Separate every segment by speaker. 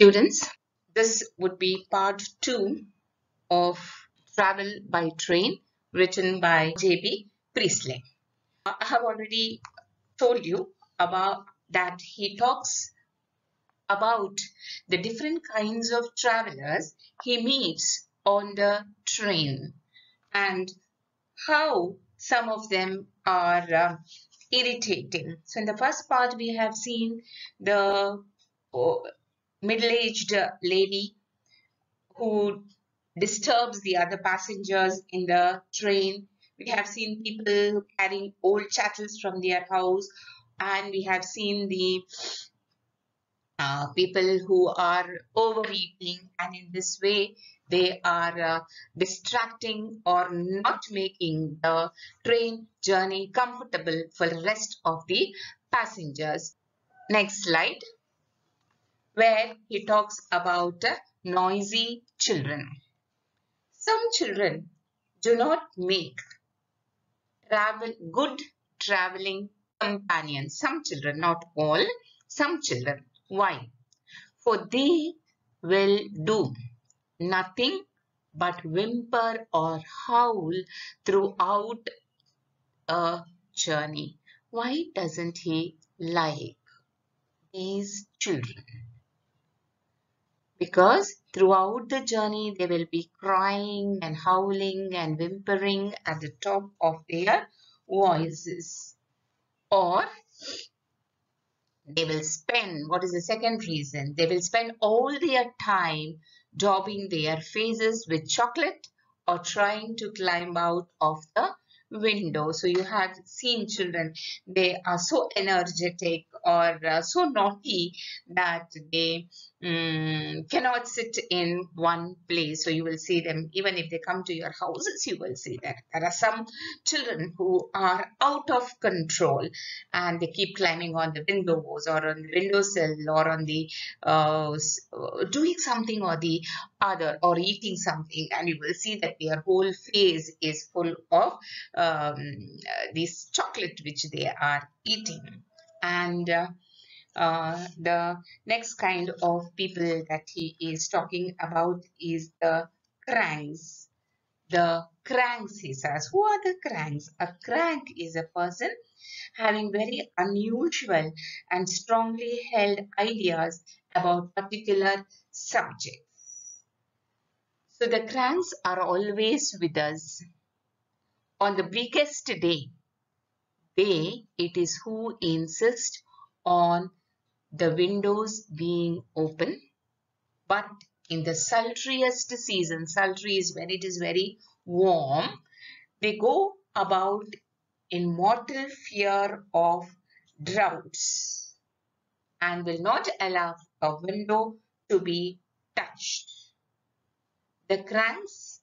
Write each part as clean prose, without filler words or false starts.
Speaker 1: Students, this would be part 2 of Travel by Train, written by J.B. Priestley. I have already told you about that he talks about the different kinds of travelers he meets on the train and how some of them are irritating. So in the first part, we have seen the middle-aged lady who disturbs the other passengers in the train. We have seen people carrying old chattels from their house, and we have seen the people who are overeating, and in this way they are distracting or not making the train journey comfortable for the rest of the passengers. Next slide, where he talks about noisy children. Some children do not make good traveling companions. Some children, not all, some children. Why? For they will do nothing but whimper or howl throughout a journey. Why doesn't he like these children? Because throughout the journey they will be crying and howling and whimpering at the top of their voices. Or they will spend, what is the second reason? They will spend all their time daubing their faces with chocolate or trying to climb out of the window. So you have seen children, they are so energetic or so naughty that they cannot sit in one place. So you will see them, even if they come to your houses, you will see that there are some children who are out of control and they keep climbing on the windows or on the windowsill or on the doing something or the other, or eating something, and you will see that their whole face is full of this chocolate which they are eating. And the next kind of people that he is talking about is the cranks. The cranks, he says. Who are the cranks? A crank is a person having very unusual and strongly held ideas about particular subjects. So the cranks are always with us. On the bleakest day, it is who insist on the windows being open. But in the sultriest season, sultry is when it is very warm, they go about in mortal fear of droughts and will not allow a window to be touched. The cranks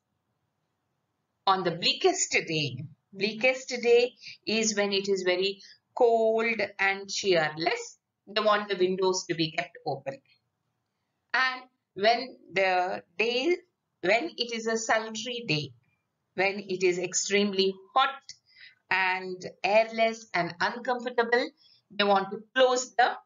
Speaker 1: on the bleakest day is when it is very cold and cheerless. They want the windows to be kept open. And when it is a sultry day, when it is extremely hot and airless and uncomfortable, they want to close the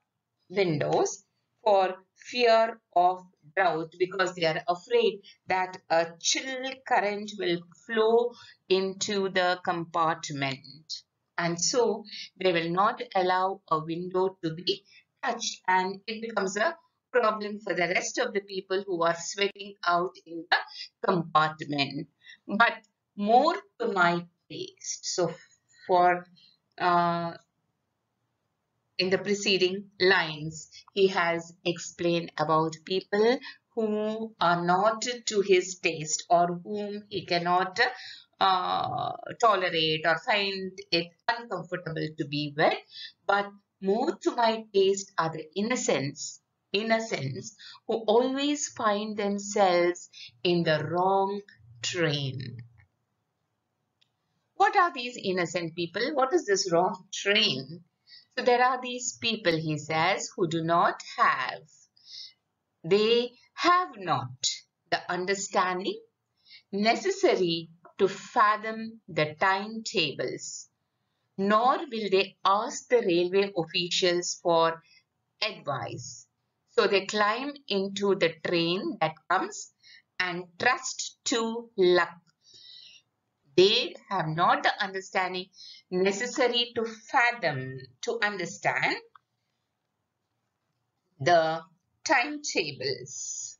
Speaker 1: windows for fear of drought, because they are afraid that a chill current will flow into the compartment, and so they will not allow a window to be touched, and it becomes a problem for the rest of the people who are sweating out in the compartment. But more to my taste. So for in the preceding lines, he has explained about people who are not to his taste or whom he cannot tolerate or find it uncomfortable to be with. But more to my taste are the innocents who always find themselves in the wrong train. What are these innocent people? What is this wrong train? So there are these people, he says, who do not have, they have not the understanding necessary to fathom the timetables, nor will they ask the railway officials for advice. So they climb into the train that comes and trust to luck. They have not the understanding necessary to fathom, to understand the timetables.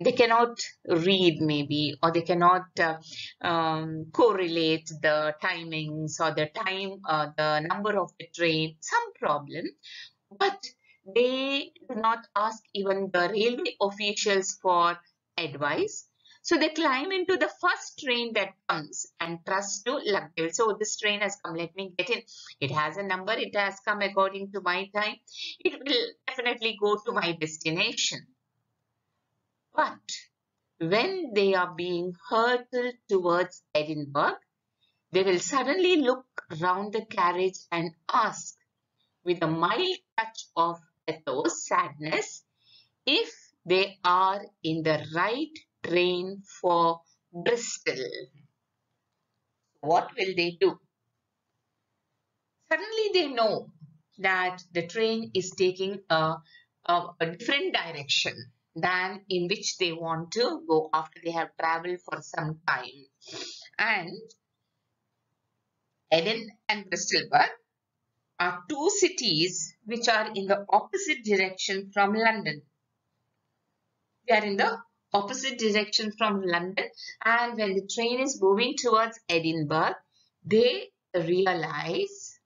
Speaker 1: They cannot read maybe, or they cannot correlate the timings or the time, the number of the train, some problem. But they do not ask even the railway officials for advice. So they climb into the first train that comes and trust to luck. So this train has come, let me get in. It has a number, it has come according to my time. It will definitely go to my destination. But when they are being hurtled towards Edinburgh, they will suddenly look round the carriage and ask, with a mild touch of pathos, sadness, if they are in the right train for Bristol. What will they do? Suddenly they know that the train is taking a different direction than in which they want to go after they have traveled for some time. And Eden and Bristolburg are two cities which are in the opposite direction from London. They are in the opposite direction from London, and when the train is moving towards Edinburgh, they realize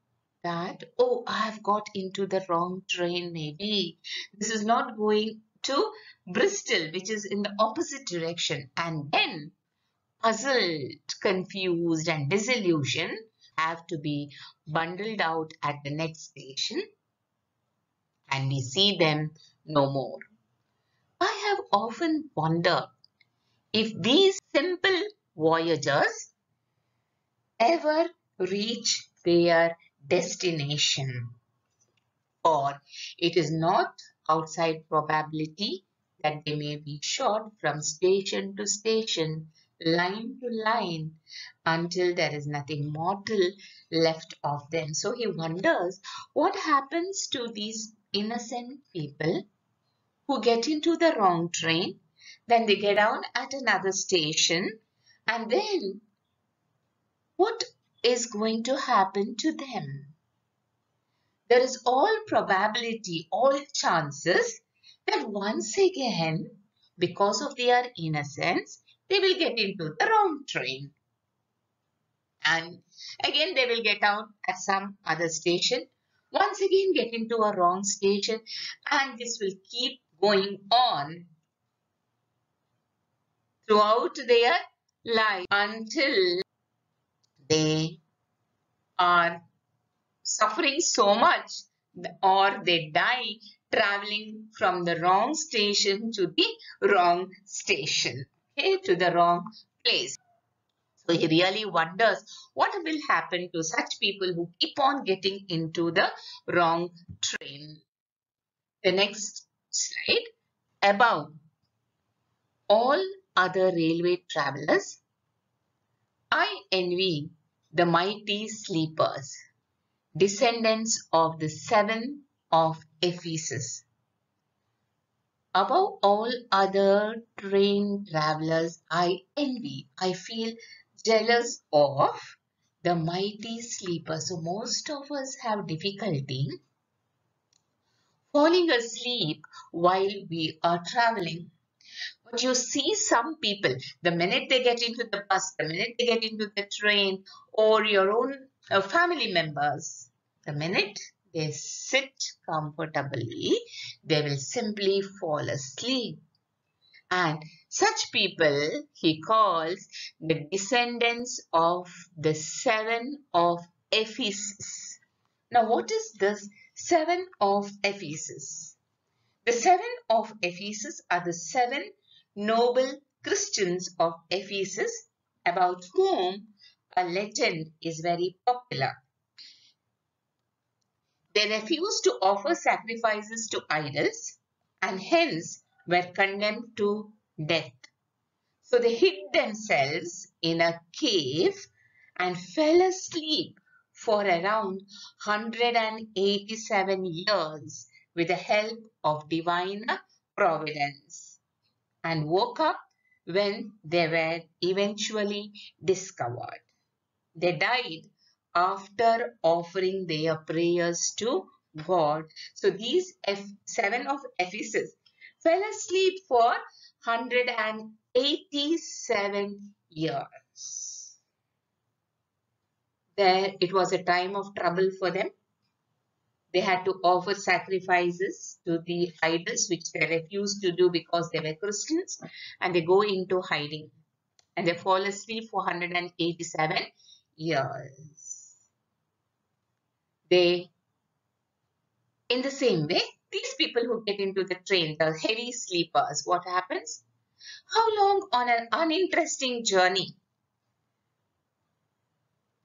Speaker 1: that, oh, I have got into the wrong train maybe. This is not going to Bristol, which is in the opposite direction. And then, puzzled, confused, and disillusioned, have to be bundled out at the next station, and we see them no more. I have often wondered if these simple voyagers ever reach their destination, or it is not outside probability that they may be shot from station to station, line to line, until there is nothing mortal left of them. So he wonders what happens to these innocent people who get into the wrong train, then they get down at another station, and then what is going to happen to them? There is all probability, all chances that once again, because of their innocence, they will get into the wrong train. And again, they will get down at some other station, once again get into a wrong station, and this will keep going on throughout their life until they are suffering so much or they die traveling from the wrong station to the wrong station, okay, to the wrong place. So he really wonders what will happen to such people who keep on getting into the wrong train. The next slide. Above all other railway travelers, I envy the mighty sleepers, descendants of the seven of Ephesus. Above all other train travelers, I envy, I feel jealous of the mighty sleepers. So most of us have difficulty falling asleep while we are traveling. But you see some people, the minute they get into the bus, the minute they get into the train, or your own family members, the minute they sit comfortably, they will simply fall asleep. And such people he calls the descendants of the seven of Ephesus. Now, what is this seven of Ephesus? The seven of Ephesus are the seven noble Christians of Ephesus, about whom a legend is very popular. They refused to offer sacrifices to idols and hence were condemned to death. So they hid themselves in a cave and fell asleep for around 187 years with the help of divine providence and woke up when they were eventually discovered. They died after offering their prayers to God. So these seven of Ephesus fell asleep for 187 years. There, it was a time of trouble for them. They had to offer sacrifices to the idols, which they refused to do because they were Christians, and they go into hiding and they fall asleep for 187 years. They, in the same way, these people who get into the train, the heavy sleepers, what happens? How long on an uninteresting journey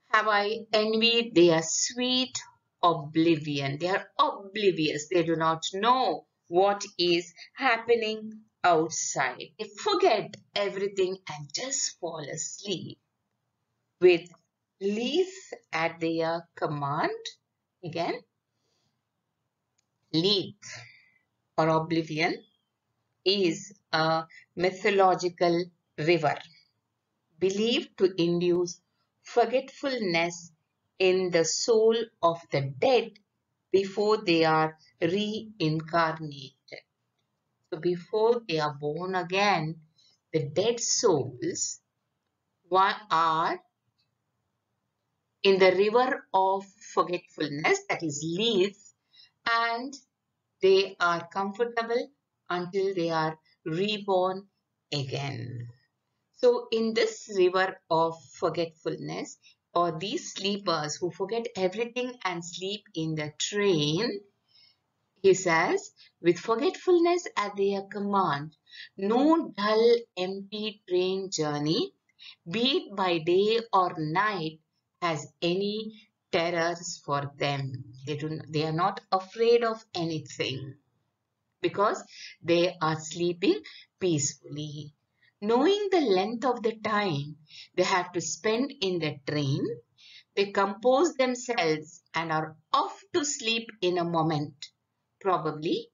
Speaker 1: have I envied their sweet oblivion? They are oblivious. They do not know what is happening outside. They forget everything and just fall asleep with leaves at their command. Again, leaf or oblivion is a mythological river believed to induce forgetfulness in the soul of the dead before they are reincarnated. So before they are born again, the dead souls are in the river of forgetfulness, that is leaves, and they are comfortable until they are reborn again. So in this river of forgetfulness, or these sleepers who forget everything and sleep in the train, he says, with forgetfulness at their command, no dull, empty train journey, be it by day or night, has any terrors for them. They are not afraid of anything because they are sleeping peacefully. Knowing the length of the time they have to spend in the train, they compose themselves and are off to sleep in a moment, probably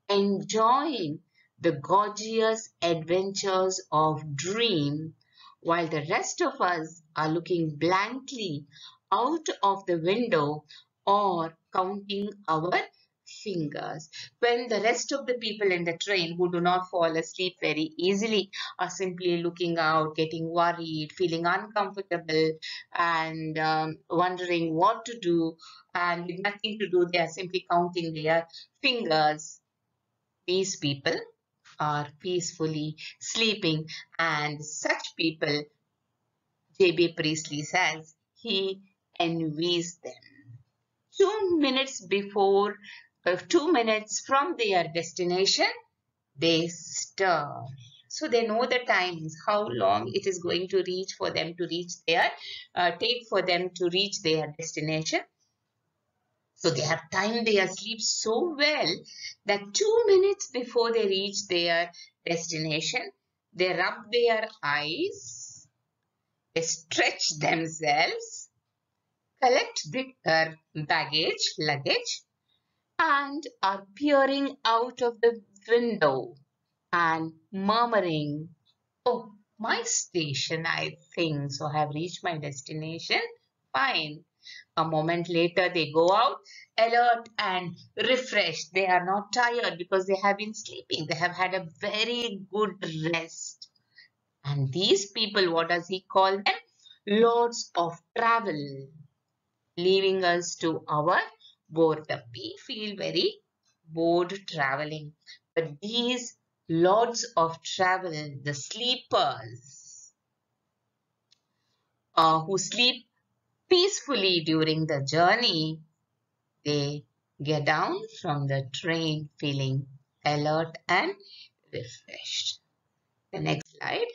Speaker 1: enjoying the gorgeous adventures of dream, while the rest of us are looking blankly out of the window or counting our fingers. When the rest of the people in the train who do not fall asleep very easily are simply looking out, getting worried, feeling uncomfortable, and wondering what to do, and with nothing to do, they are simply counting their fingers. These people are peacefully sleeping, and such people, J.B. Priestley says, he envies them. 2 minutes before, 2 minutes from their destination, they stir. So they know the times, how long it is going to reach for them to reach their, take for them to reach their destination. So they have timed their sleep so well that 2 minutes before they reach their destination, they rub their eyes, they stretch themselves, collect their luggage, and are peering out of the window and murmuring, "Oh, my station, I think, so I have reached my destination. Fine." A moment later, they go out, alert and refreshed. They are not tired because they have been sleeping. They have had a very good rest. And these people, what does he call them? Lords of travel, leaving us to our boredom. We feel very bored traveling. But these lords of travel, the sleepers, who sleep peacefully during the journey, they get down from the train feeling alert and refreshed. The next slide.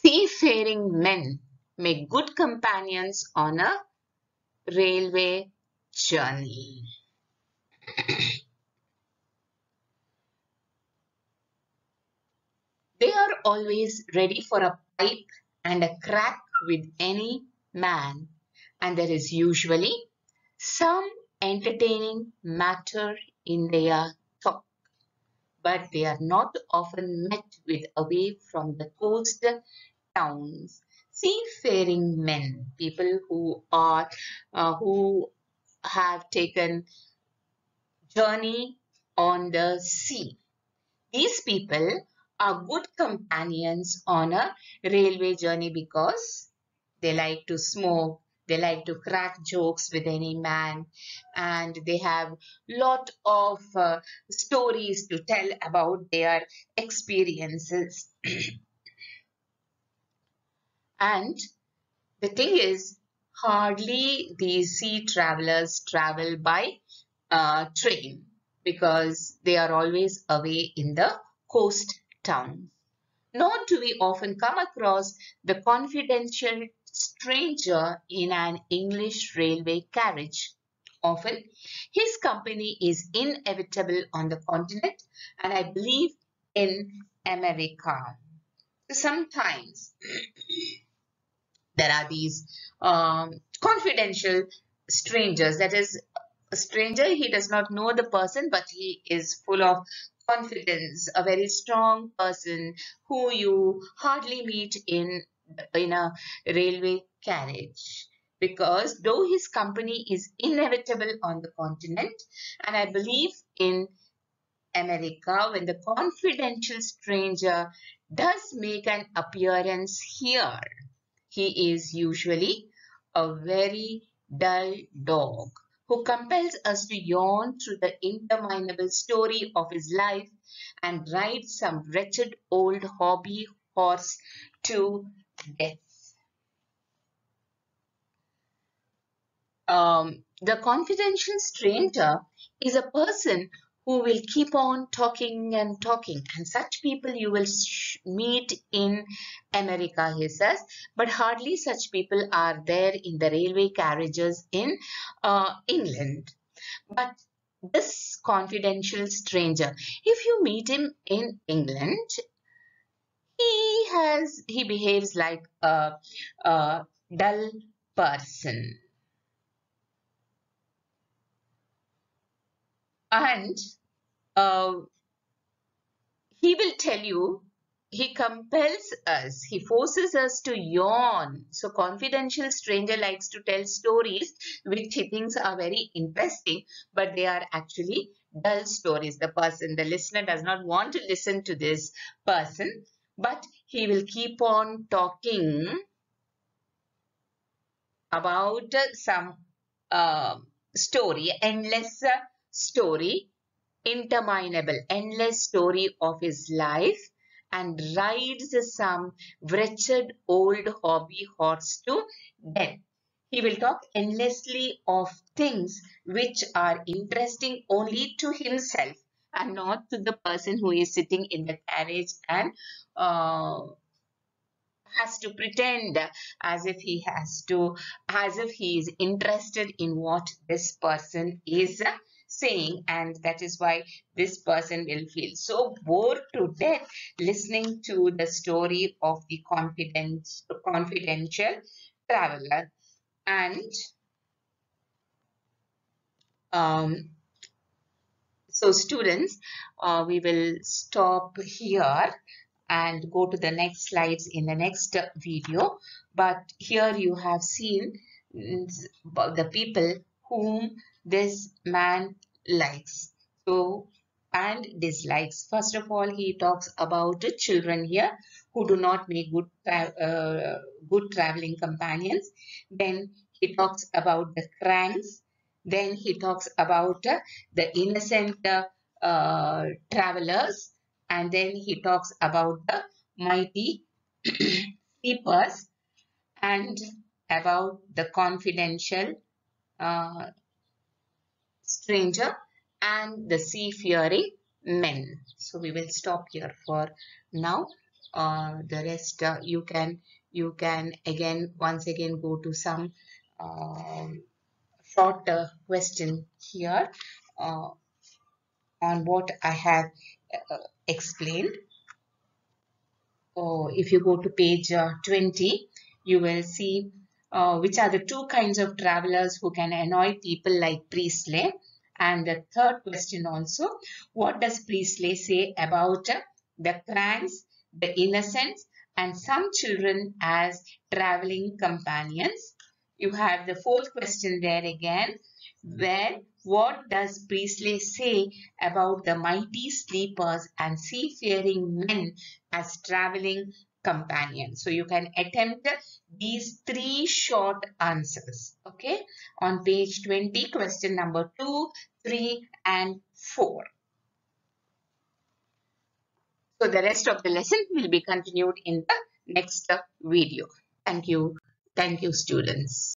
Speaker 1: Seafaring men make good companions on a railway journey. They are always ready for a pipe and a crack with any man, and there is usually some entertaining matter in their talk, but they are not often met with away from the coast towns. Seafaring men, people who have taken journey on the sea. These people are good companions on a railway journey because they like to smoke, they like to crack jokes with any man, and they have lot of stories to tell about their experiences. And the thing is, hardly these sea travelers travel by train because they are always away in the coast town. Nor do we often come across the confidential stranger in an English railway carriage. Often, his company is inevitable on the continent, and I believe in America. Sometimes there are these confidential strangers. That is, a stranger, he does not know the person, but he is full of confidence, a very strong person who you hardly meet in a railway carriage. Because though his company is inevitable on the continent, and I believe in America, when the confidential stranger does make an appearance here, he is usually a very dull dog who compels us to yawn through the interminable story of his life and ride some wretched old hobby horse to death. The confidential stranger is a person who will keep on talking and talking, and such people you will meet in America, he says, but hardly such people are there in the railway carriages in England. But this confidential stranger, if you meet him in England, he behaves like a dull person. And uh, he will tell you, he compels us, he forces us to yawn. So confidential stranger likes to tell stories which he thinks are very interesting, but they are actually dull stories. The listener does not want to listen to this person, but he will keep on talking about some uh, story, endless story, interminable, endless story of his life, and rides some wretched old hobby horse to death. He will talk endlessly of things which are interesting only to himself and not to the person who is sitting in the carriage and uh, has to pretend as if he is interested in what this person is saying, and that is why this person will feel so bored to death listening to the story of the confidential traveler. And um, so students, we will stop here and go to the next slides in the next video. But here you have seen the people whom this man likes and dislikes. First of all, he talks about the children here who do not make good traveling companions. Then he talks about the cranks. Then he talks about the innocent travelers, and then he talks about the mighty sleepers and about the confidential uh, stranger and the seafaring men. So we will stop here for now. The rest you can again once again go to some short question here uh, on what I have explained. If you go to page 20, you will see which are the two kinds of travelers who can annoy people like Priestley? And the third question also, what does Priestley say about the cranks, the innocents, and some children as traveling companions? You have the fourth question there again, where what does Priestley say about the mighty sleepers and seafaring men as traveling companions? So you can attempt these three short answers, okay, on page 20, question number 2, 3, and 4. So the rest of the lesson will be continued in the next video. Thank you. Thank you, students.